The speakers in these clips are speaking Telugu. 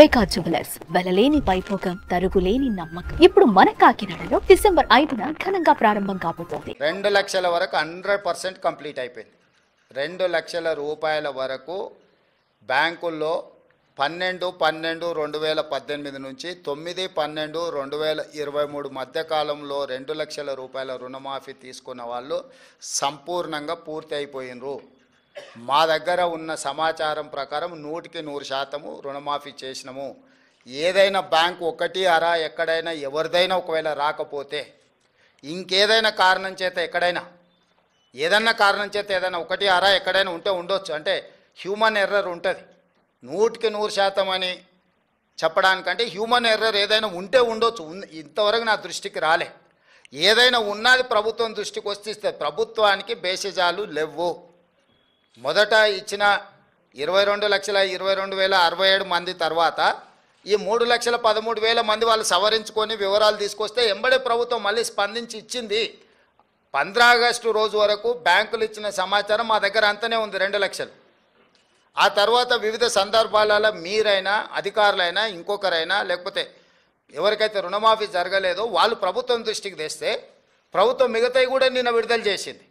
వైకా జ్యువెలర్స్ వెలలేని వైభోగం తరుగులేని నమ్మకం. ఇప్పుడు మన కాకినాడలో డిసెంబర్ 5న ఘనంగా ప్రారంభం కాబోతోంది. 2 లక్షల వరకు 100% కంప్లీట్ అయిపోయింది. 2 లక్షల రూపాయల వరకు బ్యాంకుల్లో 12/12/2018 నుంచి 9/12/2023 మధ్య కాలంలో 2 లక్షల రూపాయల రుణమాఫీ తీసుకున్న వాళ్ళు సంపూర్ణంగా పూర్తి అయిపోయినరు. మా దగ్గర ఉన్న సమాచారం ప్రకారం 100% రుణమాఫీ చేసినాము. ఏదైనా బ్యాంకు ఒకటి అరా ఎక్కడైనా ఎవరిదైనా ఒకవేళ రాకపోతే ఇంకేదైనా కారణం చేత ఎక్కడైనా ఏదన్నా కారణం చేత ఏదైనా ఒకటి అరా ఎక్కడైనా ఉంటే ఉండొచ్చు, అంటే హ్యూమన్ ఎర్రర్ ఉంటుంది. 100% అని చెప్పడానికంటే హ్యూమన్ ఎర్రర్ ఏదైనా ఉంటే ఉండొచ్చు. ఇంతవరకు నా దృష్టికి రాలే. ఏదైనా ఉన్నది ప్రభుత్వం దృష్టికి వస్తే ప్రభుత్వానికి బేసిజాలు లేవు. మొదట ఇచ్చిన 22,22,067 మంది తర్వాత ఈ 3,13,000 మంది వాళ్ళు సవరించుకొని వివరాలు తీసుకొస్తే ఎంబడే ప్రభుత్వం మళ్ళీ స్పందించి ఇచ్చింది. 15 ఆగస్టు రోజు వరకు బ్యాంకులు ఇచ్చిన సమాచారం మా దగ్గర అంతనే ఉంది, 2 లక్షలు. ఆ తర్వాత వివిధ సందర్భాలలో మీరైనా అధికారులైనా ఇంకొకరైనా లేకపోతే ఎవరికైతే రుణమాఫీ జరగలేదో వాళ్ళు ప్రభుత్వం దృష్టికి తెస్తే ప్రభుత్వం మిగతాయి కూడా నిన్న విడుదల చేసింది.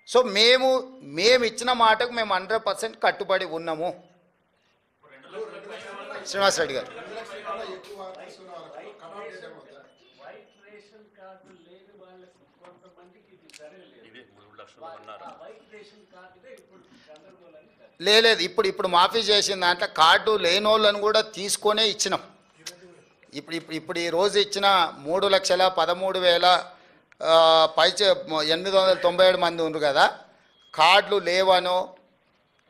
సో మేము ఇచ్చిన మాటకు మేము 100% కట్టుబడి ఉన్నాము. శ్రీనివాసరెడ్డి గారు, లేదు ఇప్పుడు మాఫీ చేసిన దాంట్లో కార్డు లేని వాళ్ళని కూడా తీసుకొనే ఇచ్చినాం. ఇప్పుడు ఈ రోజు ఇచ్చిన 3,13,897 మంది ఉన్నారు కదా, కార్డులు లేవనో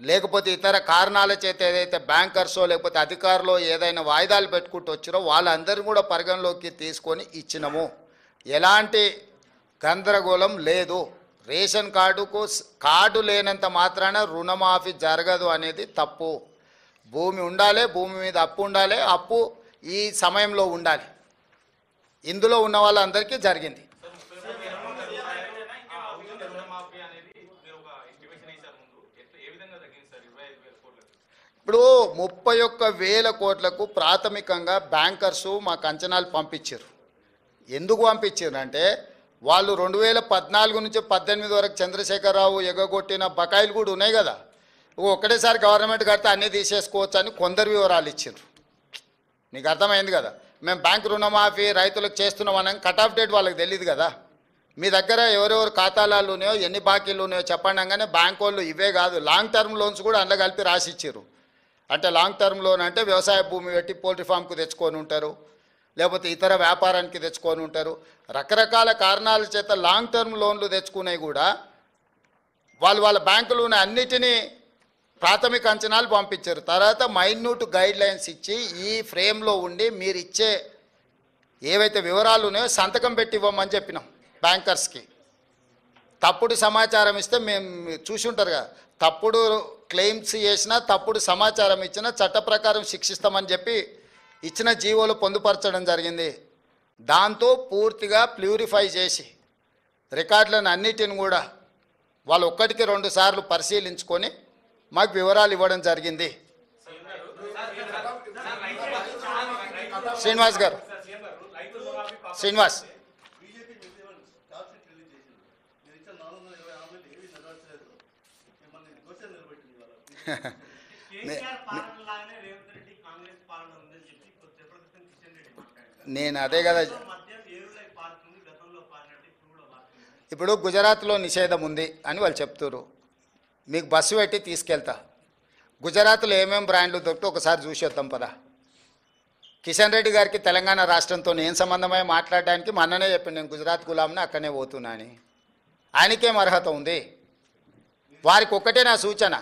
లేకపోతే ఇతర కారణాల చేత ఏదైతే బ్యాంకర్సో లేకపోతే అధికారులు ఏదైనా వాయిదాలు పెట్టుకుంటూ వచ్చారో వాళ్ళందరినీ కూడా పరిగణలోకి తీసుకొని ఇచ్చినాము. ఎలాంటి గందరగోళం లేదు. రేషన్ కార్డు లేనంత మాత్రాన రుణమాఫీ జరగదు అనేది తప్పు. భూమి ఉండాలి, భూమి మీద అప్పు ఉండాలి, అప్పు ఈ సమయంలో ఉండాలి. ఇందులో ఉన్న వాళ్ళందరికీ జరిగింది. ఇప్పుడు 31,000 కోట్లకు ప్రాథమికంగా బ్యాంకర్సు మాకు అంచనాలు పంపించారు. ఎందుకు పంపించారు అంటే వాళ్ళు 2014 నుంచి 18 వరకు చంద్రశేఖరరావు ఎగగొట్టిన బకాయిలు కూడా ఉన్నాయి కదా, ఒక్కటేసారి గవర్నమెంట్ కడితే అన్నీ తీసేసుకోవచ్చు అని కొందరు వివరాలు ఇచ్చారు. నీకు అర్థమైంది కదా. మేము బ్యాంక్ రుణమాఫీ రైతులకు చేస్తున్నామని కట్ ఆఫ్ డేట్ వాళ్ళకి తెలియదు కదా. మీ దగ్గర ఎవరెవరు ఖాతాలు ఉన్నాయో ఎన్ని బాకీలు ఉన్నాయో చెప్పండి అనగానే బ్యాంక్ వాళ్ళు ఇవే కాదు లాంగ్ టర్మ్ లోన్స్ కూడా అందులో కలిపి రాసి ఇచ్చారు. అంటే లాంగ్ టర్మ్ లోన్ అంటే వ్యవసాయ భూమి పెట్టి పోల్ట్రీ ఫామ్కు తెచ్చుకొని ఉంటారు, లేకపోతే ఇతర వ్యాపారానికి తెచ్చుకొని ఉంటారు. రకరకాల కారణాల చేత లాంగ్ టర్మ్ లోన్లు తెచ్చుకునేవి కూడా వాళ్ళ బ్యాంకులు ఉన్న అన్నిటినీ ప్రాథమిక అంచనాలు పంపించారు. తర్వాత మైన్యూట్ గైడ్ లైన్స్ ఇచ్చి ఈ ఫ్రేమ్లో ఉండి మీరు ఇచ్చే ఏవైతే వివరాలు ఉన్నాయో సంతకం పెట్టి ఇవ్వమని చెప్పినాం బ్యాంకర్స్కి. తప్పుడు సమాచారం ఇస్తే మేము చూసి ఉంటారు కదా, తప్పుడు క్లెయిమ్స్ చేసినా తప్పుడు సమాచారం ఇచ్చినా చట్ట ప్రకారం శిక్షిస్తామని చెప్పి ఇచ్చిన జీవోలు పొందుపరచడం జరిగింది. దాంతో పూర్తిగా ప్యూరిఫై చేసి రికార్డులను అన్నిటిని కూడా వాళ్ళు 1కి 2 సార్లు పరిశీలించుకొని మాకు వివరాలు ఇవ్వడం జరిగింది. శ్రీనివాస్ గారు, శ్రీనివాస్ నేను అదే కదా. ఇప్పుడు గుజరాత్లో నిషేధం ఉంది అని వాళ్ళు చెప్తారు, మీకు బస్సు పెట్టి తీసుకెళ్తా. గుజరాత్లో ఏమేమి బ్రాండ్లు దొరికితే ఒకసారి చూసేద్దాం పదా. కిషన్ రెడ్డి గారికి తెలంగాణ రాష్ట్రంతో ఏం సంబంధమై మాట్లాడడానికి మొన్ననే చెప్పండి, నేను గుజరాత్ గులాంని అక్కడనే పోతున్నా అని. ఆయనకేం అర్హత ఉంది? వారికి ఒక్కటే నా సూచన,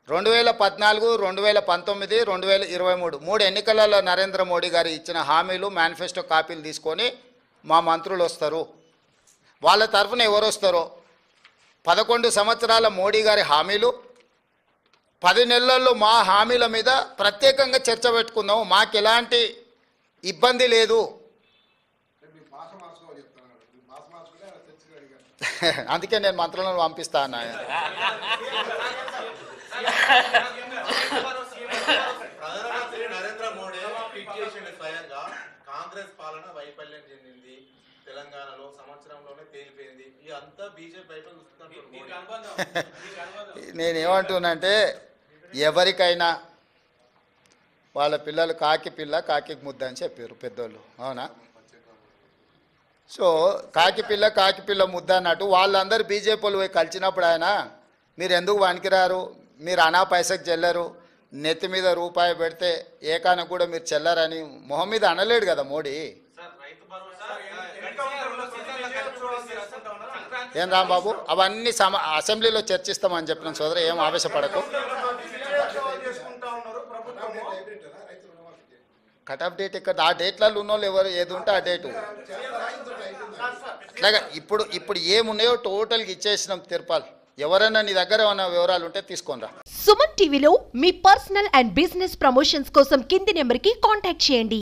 2014, 2019, 2023 3 ఎన్నికలలో నరేంద్ర మోడీ గారు ఇచ్చిన హామీలు మేనిఫెస్టో కాపీలు తీసుకొని మా మంత్రులు వస్తారు. వాళ్ళ తరఫున ఎవరు వస్తారో 11 సంవత్సరాల మోడీ గారి హామీలు 10 నెలల్లో మా హామీల మీద ప్రత్యేకంగా చర్చ పెట్టుకుందాం. మాకు ఎలాంటి ఇబ్బంది లేదు. అందుకే నేను మంత్రులను పంపిస్తా అన్నా. స్వయంగా కాంగ్రెస్ పాలన వైఫల్యం చెందింది తెలంగాణలో సంవత్సరంలోనే తేలిపోయింది ఇదంతా బీజేపీ వైపు నేనేమంటున్నానంటే ఎవరికైనా వాళ్ళ పిల్లలు కాకి పిల్ల కాకి ముద్ద అని చెప్పారు పెద్దోళ్ళు, అవునా? సో కాకి పిల్ల ముద్ద అన్నట్టు వాళ్ళందరూ బీజేపీ వాళ్ళు పోయి కలిసినప్పుడు ఆయన మీరు ఎందుకు వణికిరారు, మీరు అనా పైసకు చెల్లరు, నెత్తి మీద రూపాయి పెడితే ఏకాన కూడా మీరు చెల్లరని మొహం మీద అనలేడు కదా మోడీ. ఏం రాంబాబు అవన్నీ అసెంబ్లీలో చర్చిస్తామని చెప్పిన సోదరు, ఏం ఆవేశపడకు. కట్ ఆఫ్ డేట్ ఇక్కడ ఆ డేట్లలో ఉన్నోళ్ళు ఎవరు ఏది ఉంటే ఆ డేటు అట్లాగా ఇప్పుడు ఏమున్నాయో టోటల్గా ఇచ్చేసినాం తిరుపాలు. ఎవరైనా నీ దగ్గర ఏమైనా వివరాలు ఉంటే తీసుకొని రా. సుమన్ టీవీలో మీ పర్సనల్ అండ్ బిజినెస్ ప్రమోషన్స్ కోసం కింది నెంబర్కి కాంటాక్ట్ చేయండి.